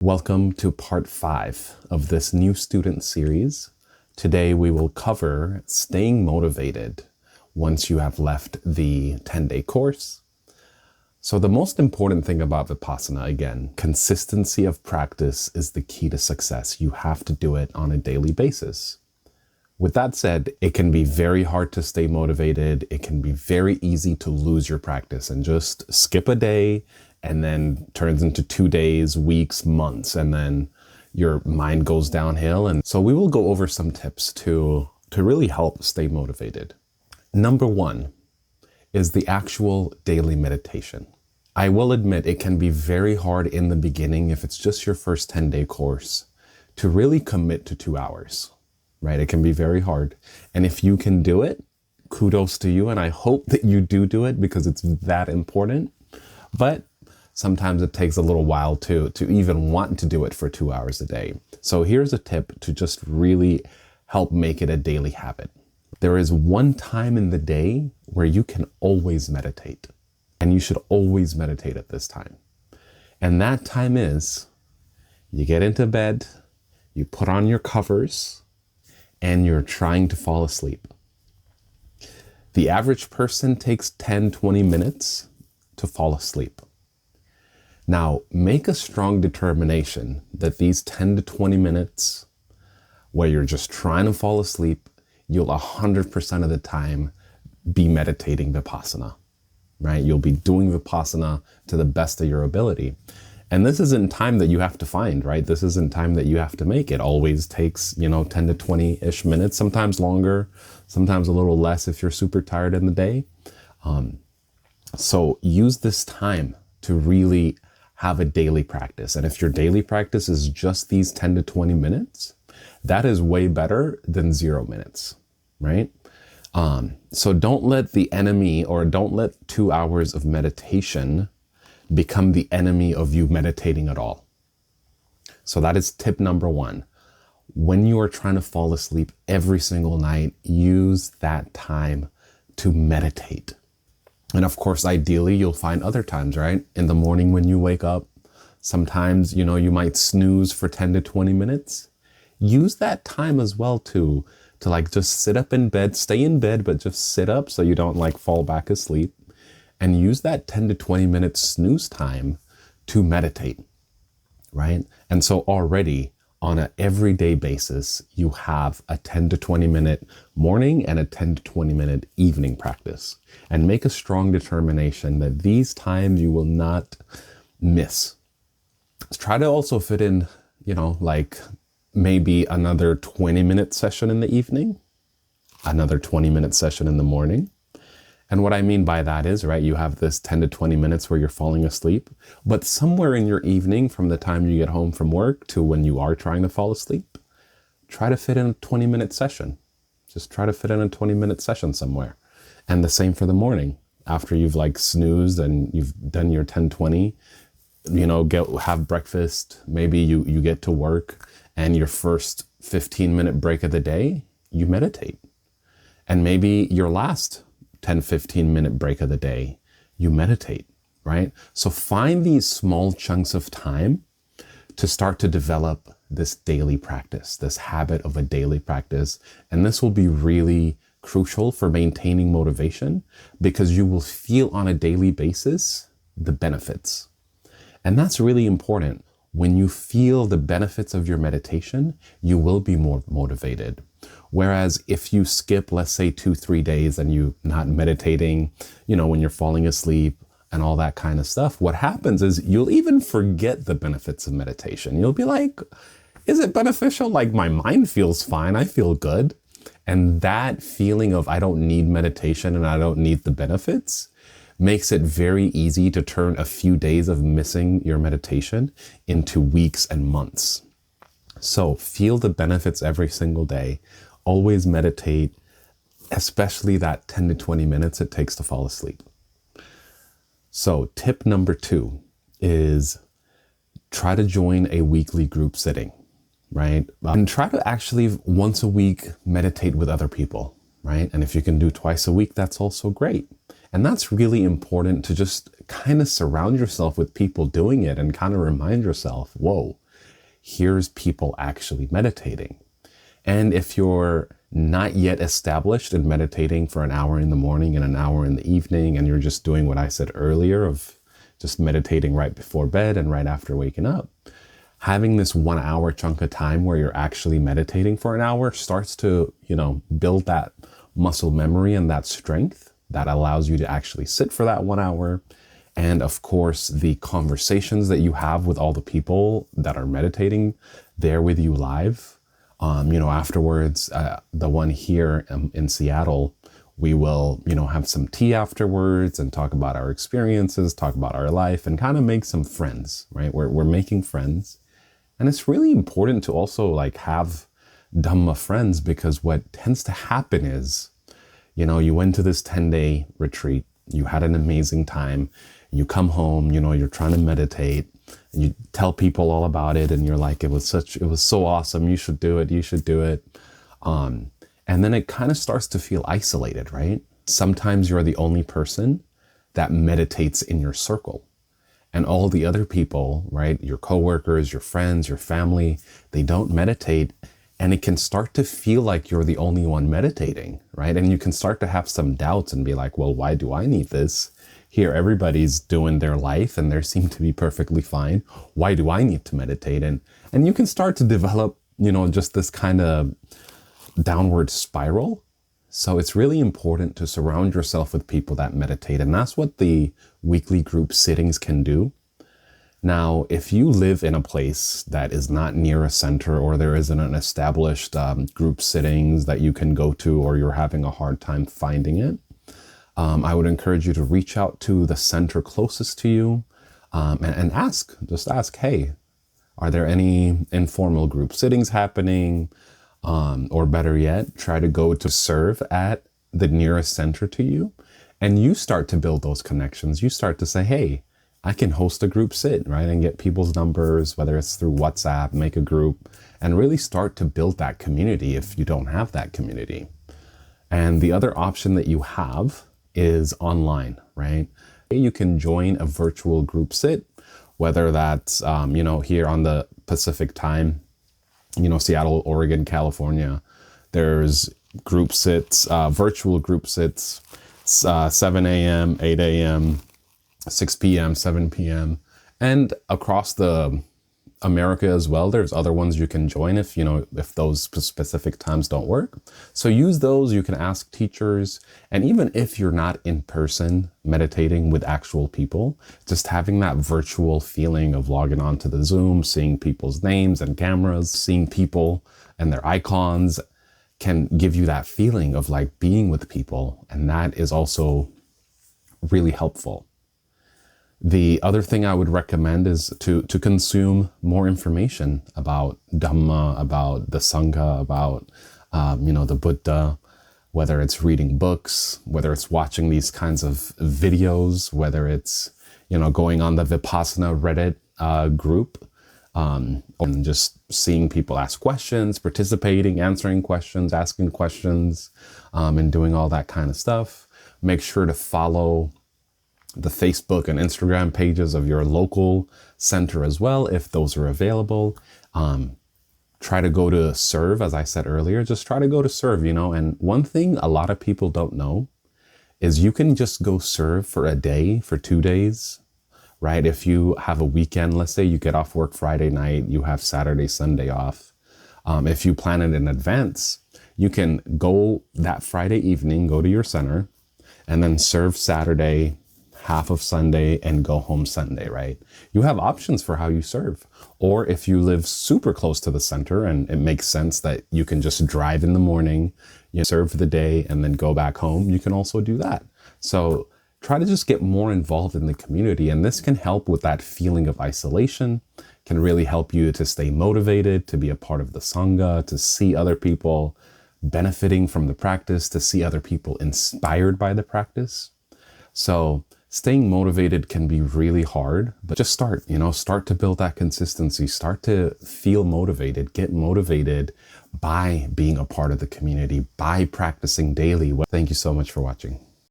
Welcome to part 5 of this new student series. Today we will cover staying motivated once you have left the 10-day course. So the most important thing about Vipassana, again, consistency of practice is the key to success. You have to do it on a daily basis. With that said, it can be very hard to stay motivated. It can be very easy to lose your practice and just skip a day and then turns into 2 days, weeks, months, and then your mind goes downhill. And so we will go over some tips to really help stay motivated. Number 1 is the actual daily meditation. I will admit it can be very hard in the beginning if it's just your first 10-day course to really commit to 2 hours, right? It can be very hard. And if you can do it, kudos to you. And I hope that you do it because it's that important. But sometimes it takes a little while to even want to do it for 2 hours a day. So here's a tip to just really help make it a daily habit. There is one time in the day where you can always meditate, and you should always meditate at this time. And that time is you get into bed, you put on your covers, and you're trying to fall asleep. The average person takes 10-20 minutes to fall asleep. Now, make a strong determination that these 10 to 20 minutes where you're just trying to fall asleep, you'll 100% of the time be meditating Vipassana, right? You'll be doing Vipassana to the best of your ability. And this isn't time that you have to find, right? This isn't time that you have to make. It always takes, 10 to 20-ish minutes, sometimes longer, sometimes a little less if you're super tired in the day. So use this time to really have a daily practice. And if your daily practice is just these 10 to 20 minutes, that is way better than 0 minutes, right? So don't let the enemy, or don't let 2 hours of meditation become the enemy of you meditating at all. So that is tip number 1. When you are trying to fall asleep every single night, use that time to meditate. And of course, ideally, you'll find other times, right? In the morning when you wake up, sometimes, you might snooze for 10 to 20 minutes. Use that time as well to just sit up in bed, stay in bed, but just sit up so you don't fall back asleep, and use that 10 to 20 minute snooze time to meditate, right? And so already on an everyday basis, you have a 10 to 20 minute morning and a 10 to 20 minute evening practice. And make a strong determination that these times you will not miss. Try to also fit in, maybe another 20-minute session in the evening, another 20-minute session in the morning. And what I mean by that is, right, you have this 10 to 20 minutes where you're falling asleep, but somewhere in your evening, from the time you get home from work to when you are trying to fall asleep, try to fit in a 20-minute session. Just try to fit in a 20-minute session somewhere. And the same for the morning. After you've snoozed and you've done your 10-20, have breakfast, maybe you get to work, and your first 15-minute break of the day, you meditate. And maybe your last 10-15-minute break of the day, you meditate, right? So find these small chunks of time to start to develop this daily practice, this habit of a daily practice. And this will be really crucial for maintaining motivation because you will feel on a daily basis the benefits. And that's really important. When you feel the benefits of your meditation, you will be more motivated. Whereas if you skip, let's say 2-3 days and you're not meditating, when you're falling asleep and all that kind of stuff, what happens is you'll even forget the benefits of meditation. You'll be like, is it beneficial? My mind feels fine. I feel good. And that feeling of I don't need meditation and I don't need the benefits makes it very easy to turn a few days of missing your meditation into weeks and months. So feel the benefits every single day. Always meditate, especially that 10 to 20 minutes it takes to fall asleep. So tip number 2 is try to join a weekly group sitting, right? And try to actually once a week meditate with other people, right? And if you can do twice a week, that's also great. And that's really important to just kind of surround yourself with people doing it and kind of remind yourself, whoa, here's people actually meditating. And if you're not yet established in meditating for an hour in the morning and an hour in the evening, and you're just doing what I said earlier of just meditating right before bed and right after waking up, having this 1 hour chunk of time where you're actually meditating for an hour starts to, build that muscle memory and that strength that allows you to actually sit for that 1 hour. And of course, the conversations that you have with all the people that are meditating there with you live, afterwards, the one here in Seattle, we will, have some tea afterwards and talk about our experiences, talk about our life, and kind of make some friends, right? We're making friends. And it's really important to also have Dhamma friends, because what tends to happen is, you went to this 10-day retreat, you had an amazing time, you come home, you're trying to meditate, and you tell people all about it, and you're like, it was so awesome, you should do it. And then it kind of starts to feel isolated, right? Sometimes you're the only person that meditates in your circle. And all the other people, right, your coworkers, your friends, your family, they don't meditate. And it can start to feel like you're the only one meditating, right? And you can start to have some doubts and be like, well, why do I need this? Here, everybody's doing their life and they seem to be perfectly fine. Why do I need to meditate? And you can start to develop, just this kind of downward spiral. So it's really important to surround yourself with people that meditate. And that's what the weekly group sittings can do. Now, if you live in a place that is not near a center, or there isn't an established group sittings that you can go to, or you're having a hard time finding it, I would encourage you to reach out to the center closest to you and ask, hey, are there any informal group sittings happening? Or better yet, try to go to serve at the nearest center to you. And you start to build those connections. You start to say, hey, I can host a group sit, right? And get people's numbers, whether it's through WhatsApp, make a group, and really start to build that community if you don't have that community. And the other option that you have is online, right? You can join a virtual group sit, whether that's, here on the Pacific time, Seattle, Oregon, California, there's group sits, virtual group sits, 7 a.m., 8 a.m., 6 p.m., 7 p.m. And across the America as well, there's other ones you can join if those specific times don't work. So use those. You can ask teachers. And even if you're not in person meditating with actual people, just having that virtual feeling of logging onto the Zoom, seeing people's names and cameras, seeing people and their icons can give you that feeling of being with people. And that is also really helpful. The other thing I would recommend is to consume more information about Dhamma, about the Sangha, about, the Buddha, whether it's reading books, whether it's watching these kinds of videos, whether it's, going on the Vipassana Reddit group, and just seeing people ask questions, participating, answering questions, asking questions, and doing all that kind of stuff. Make sure to follow the Facebook and Instagram pages of your local center as well, if those are available. Try to go to serve, as I said earlier, just try to go to serve, and one thing a lot of people don't know is you can just go serve for a day, for 2 days, right? If you have a weekend, let's say you get off work Friday night, you have Saturday, Sunday off. If you plan it in advance, you can go that Friday evening, go to your center, and then serve Saturday, half of Sunday, and go home Sunday, right? You have options for how you serve. Or if you live super close to the center and it makes sense that you can just drive in the morning, serve for the day, and then go back home, you can also do that. So try to just get more involved in the community. And this can help with that feeling of isolation, can really help you to stay motivated, to be a part of the Sangha, to see other people benefiting from the practice, to see other people inspired by the practice. So staying motivated can be really hard, but just start to build that consistency, start to feel motivated, get motivated by being a part of the community, by practicing daily. Thank you so much for watching.